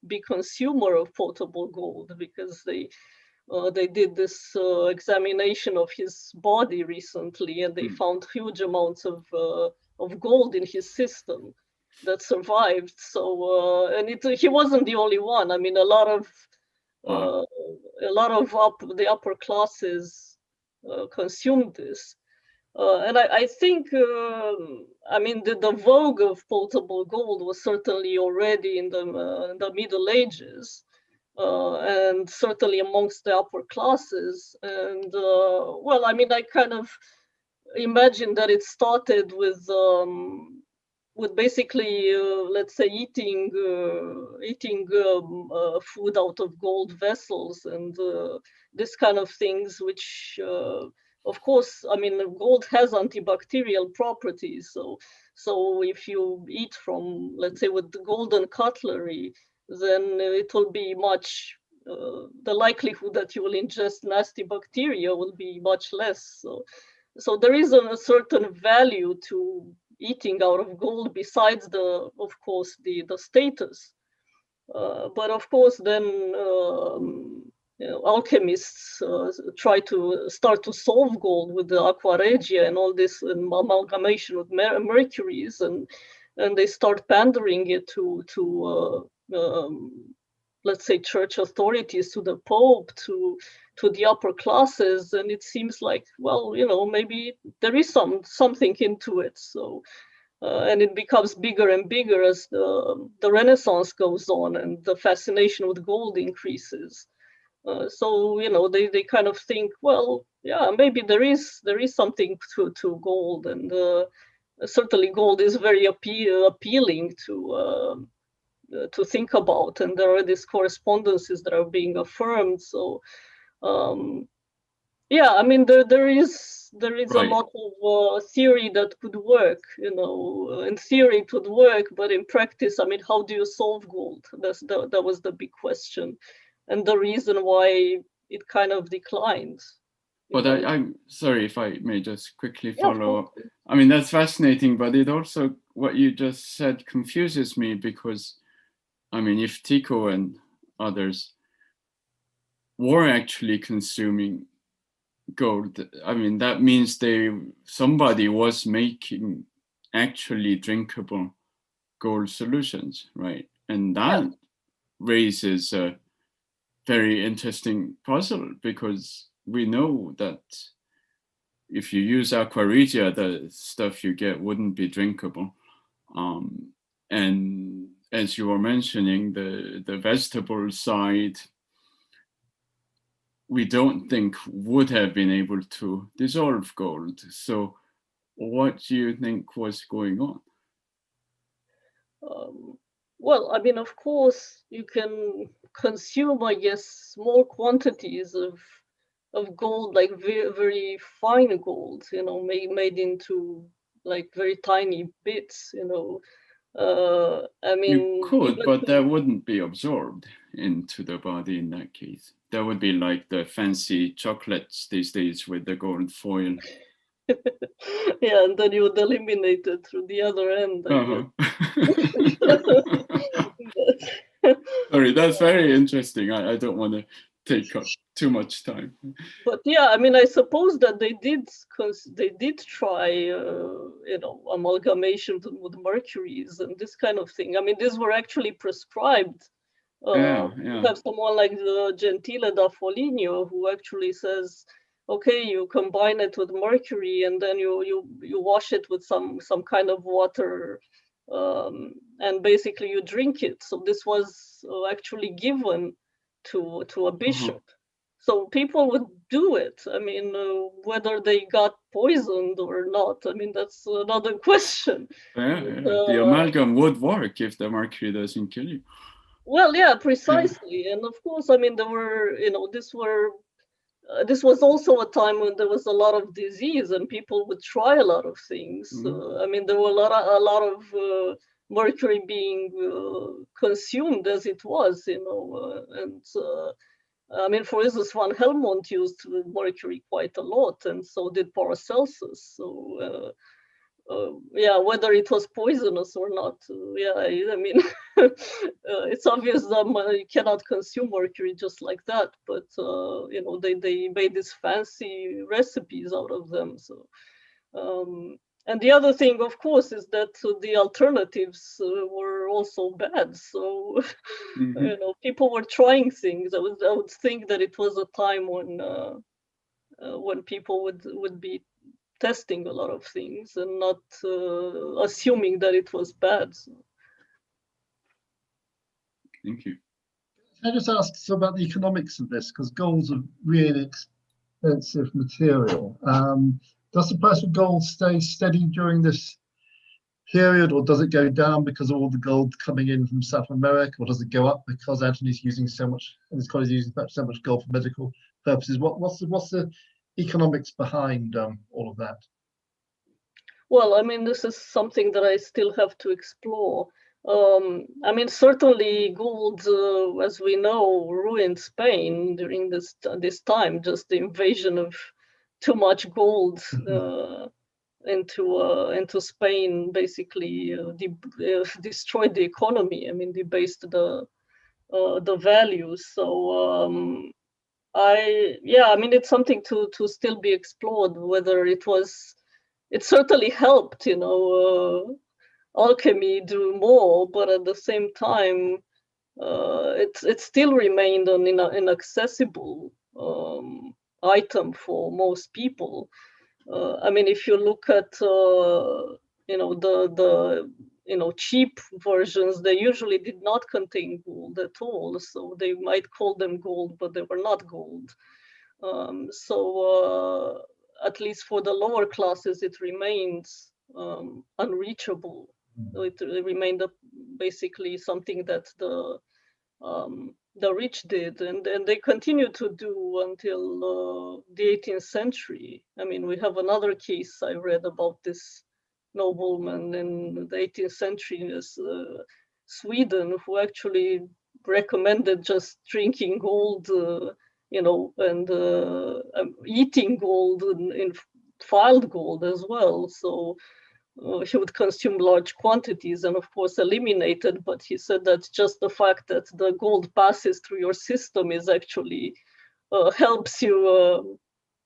big consumer of potable gold, because they did this examination of his body recently, and they found huge amounts of gold in his system that survived. So and he wasn't the only one. I mean, a lot of the upper classes consumed this, and I think I mean, the vogue of potable gold was certainly already in the Middle Ages, and certainly amongst the upper classes. And well, I mean, I kind of imagine that it started with with basically, let's say, eating food out of gold vessels and this kind of things, which, of course, I mean, gold has antibacterial properties. So if you eat from, let's say, with the golden cutlery, then it will be much, the likelihood that you will ingest nasty bacteria will be much less. So there is a certain value to eating out of gold besides of course, the status. But of course, then alchemists try to start to solve gold with the aqua regia and all this amalgamation with mercuries, and they start pandering it to let's say, church authorities, to the Pope, to the upper classes, and it seems like, well, maybe there is something into it. So, and it becomes bigger and bigger as the Renaissance goes on and the fascination with gold increases. So they kind of think, well, yeah, maybe there is something to gold, and certainly gold is very appealing to think about, and there are these correspondences that are being affirmed. So yeah, I mean, there is right. A lot of theory that could work. In theory it would work, but in practice, I mean, how do you solve gold? That was the big question, and the reason why it kind of declined.
But I'm sorry if I may just quickly follow up. I mean, that's fascinating, but it also, what you just said confuses me, because I mean, if Tycho and others were actually consuming gold, I mean, that means somebody was making actually drinkable gold solutions, right? And that raises a very interesting puzzle, because we know that if you use aqua regia, the stuff you get wouldn't be drinkable. And as you were mentioning, the vegetable side, we don't think would have been able to dissolve gold. So what do you think was going on?
Well, I mean, of course, you can consume, I guess, small quantities of gold, like very, very fine gold, made into like very tiny bits, I mean,
you could, but that wouldn't be absorbed into the body in that case. That would be like the fancy chocolates these days with the gold foil.
Yeah, and then you would eliminate it through the other end.
Sorry, that's very interesting. I don't want to take up too much time.
But yeah, I mean, I suppose that they did try, amalgamation with mercuries and this kind of thing. I mean, these were actually prescribed. You have someone like the Gentile da Foligno, who actually says, okay, you combine it with mercury, and then you wash it with some kind of water, and basically you drink it. So this was actually given to a bishop. So people would do it. I mean, whether they got poisoned or not, I mean, that's another question.
The amalgam would work if the mercury doesn't kill you.
Well, yeah, precisely. And of course, I mean, there were, this was also a time when there was a lot of disease and people would try a lot of things. I mean, there were a lot of mercury being consumed as it was, and I mean, for instance, Van Helmont used mercury quite a lot, and so did Paracelsus. So, yeah, whether it was poisonous or not, I mean, it's obvious that you cannot consume mercury just like that. But they made these fancy recipes out of them. So, and the other thing, of course, is that the alternatives were also bad. So, people were trying things. I would think that it was a time when people would be testing a lot of things and not assuming that it was bad. So.
Thank you.
Can I just ask about the economics of this? Because gold's a really expensive material. Does the price of gold stay steady during this period, or does it go down because of all the gold coming in from South America, or does it go up because Anthony's using so much, and his colleagues using so much gold for medical purposes? What's the economics behind all of that?
Well, I mean, this is something that I still have to explore. I mean, certainly gold, as we know, ruined Spain during this time. Just the invasion of too much gold into Spain basically destroyed the economy. I mean, debased the values. So I mean, it's something to still be explored. Whether it certainly helped, alchemy do more, but at the same time, it still remained an inaccessible item for most people. I mean, if you look at the cheap versions, they usually did not contain gold at all. So they might call them gold, but they were not gold. So at least for the lower classes, it remains unreachable. It remained basically something that the rich did, and they continue to do until the 18th century. I mean, we have another case I read about this nobleman in the 18th century in Sweden, who actually recommended just drinking gold, and eating gold in filed gold as well. So he would consume large quantities and of course eliminate it, but he said that just the fact that the gold passes through your system is actually helps you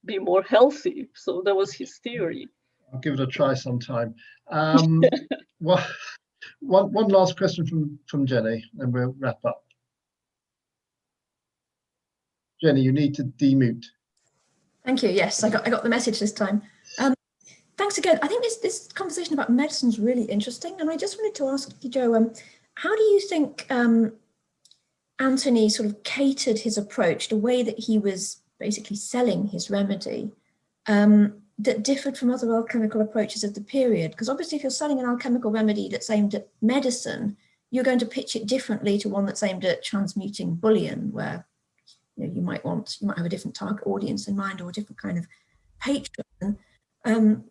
be more healthy. So that was his theory.
I'll give it a try sometime. Well, one last question from Jenny, and we'll wrap up. Jenny, you need to demute.
Thank you. Yes, I got the message this time. Thanks again. I think this conversation about medicine is really interesting, and I just wanted to ask you, Joe, how do you think Anthony sort of catered his approach, the way that he was basically selling his remedy, that differed from other alchemical approaches of the period? Because obviously, if you're selling an alchemical remedy that's aimed at medicine, you're going to pitch it differently to one that's aimed at transmuting bullion, where you might have a different target audience in mind or a different kind of patron.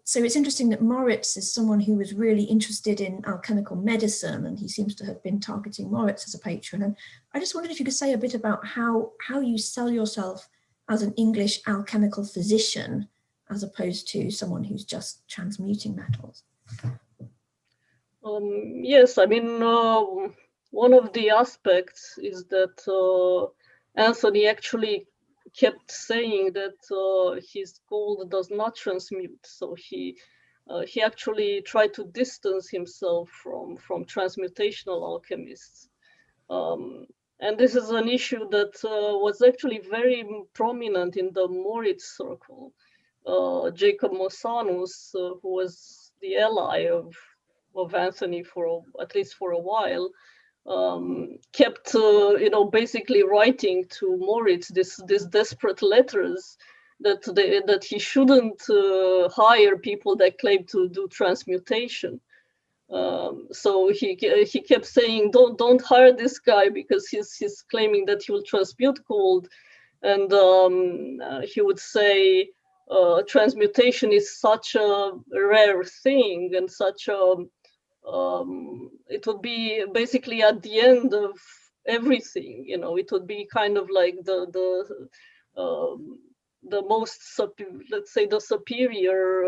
So it's interesting that Moritz is someone who was really interested in alchemical medicine, and he seems to have been targeting Moritz as a patron. And I just wondered if you could say a bit about how you sell yourself as an English alchemical physician, as opposed to someone who's just transmuting metals.
Yes, I mean, one of the aspects is that Anthony actually kept saying that his gold does not transmute. So he actually tried to distance himself from transmutational alchemists. And this is an issue that was actually very prominent in the Moritz circle. Jacob Mossanus, who was the ally of Anthony at least for a while, kept basically writing to Moritz these desperate letters that he shouldn't hire people that claim to do transmutation. So he kept saying, don't hire this guy because he's claiming that he will transmute gold, and he would say transmutation is such a rare thing and such a it would be basically at the end of everything. It would be kind of like the most, let's say, the superior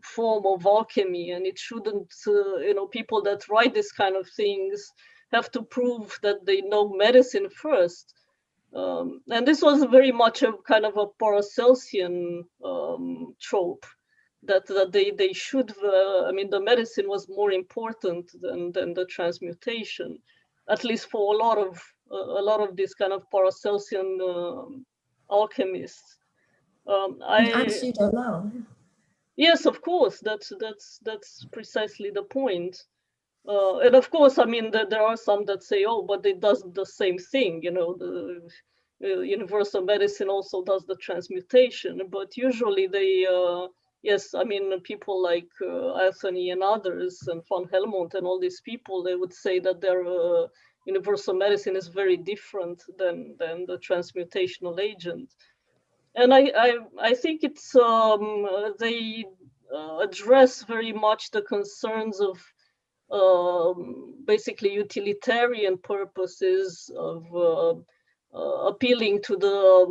form of alchemy, and it shouldn't, people that write this kind of things have to prove that they know medicine first. And this was very much a kind of a Paracelsian trope, that they should, I mean, the medicine was more important than the transmutation, at least for a lot of these kind of Paracelsian alchemists.
And pseudo-lao.
Yes, of course, that's precisely the point. And of course, I mean, there are some that say, oh, but it does the same thing, the universal medicine also does the transmutation, but usually they yes, I mean, people like Anthony and others and von Helmont and all these people, they would say that their universal medicine is very different than the transmutational agent. And I think it's they address very much the concerns of basically utilitarian purposes of appealing to the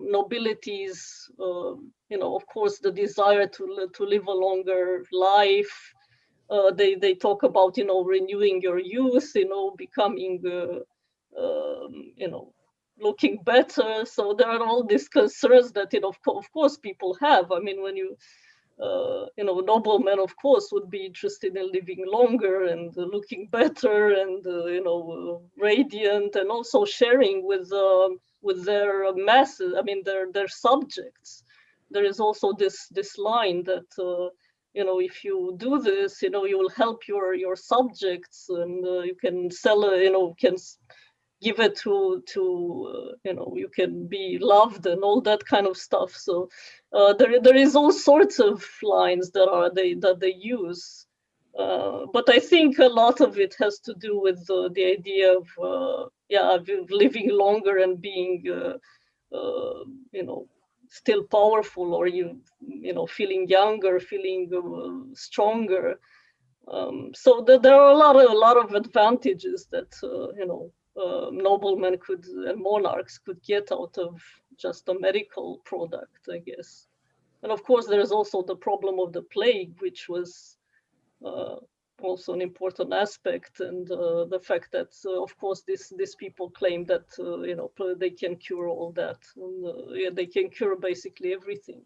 nobilities, of course, the desire to live a longer life. They talk about, renewing your youth, becoming, looking better. So there are all these concerns that, of course, people have. I mean, when you, noblemen, of course, would be interested in living longer and looking better and, radiant, and also sharing with their masses, I mean, their subjects. There is also this line that, if you do this, you will help your subjects, and you can sell, can give it to you can be loved and all that kind of stuff. So there is all sorts of lines that they use, but I think a lot of it has to do with the idea of living longer and being still powerful, or feeling younger, feeling stronger. So there are a lot of advantages that noblemen and monarchs could get out of just a medical product, I guess. And of course, there is also the problem of the plague, which was also an important aspect, and the fact that, of course, these people claim that they can cure all that, and they can cure basically everything.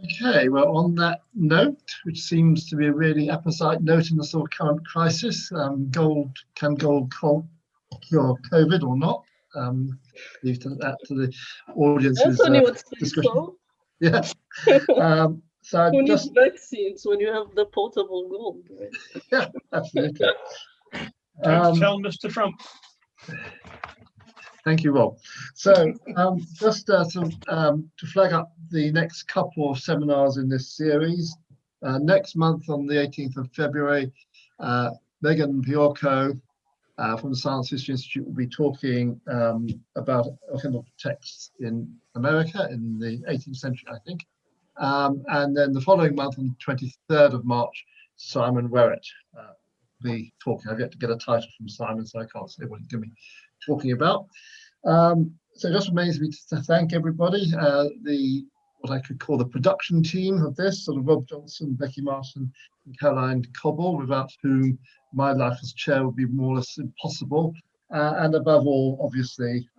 Okay, well, on that note, which seems to be a really apposite note in the sort of current crisis, can gold cure COVID or not? Leave that to the audience's
Anthony would say
discussion.
so.
Yeah. So
Who
just
needs vaccines when you have the potable gold, right?
yeah, absolutely.
Don't tell Mr. Trump.
Thank you, Rob. So just to flag up the next couple of seminars in this series, next month on the 18th of February, Megan Piorco from the Science History Institute will be talking about alchemical texts in America in the 18th century, I think. And then the following month, on the 23rd of March, Simon Werrett will be talking. I've yet to get a title from Simon, so I can't say what he's going to be talking about. So it just remains me to thank everybody, what I could call the production team of this, sort of Rob Johnson, Becky Martin, and Caroline Cobble, without whom my life as chair would be more or less impossible. And above all, obviously,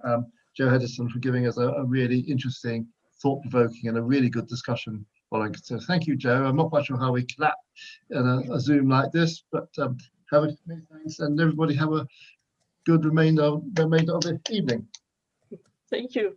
Joe Hedesan for giving us a really interesting, thought-provoking, and a really good discussion. So thank you, Joe. I'm not quite sure how we clap in a Zoom like this, but many thanks, and everybody have a good remainder of the evening.
Thank you.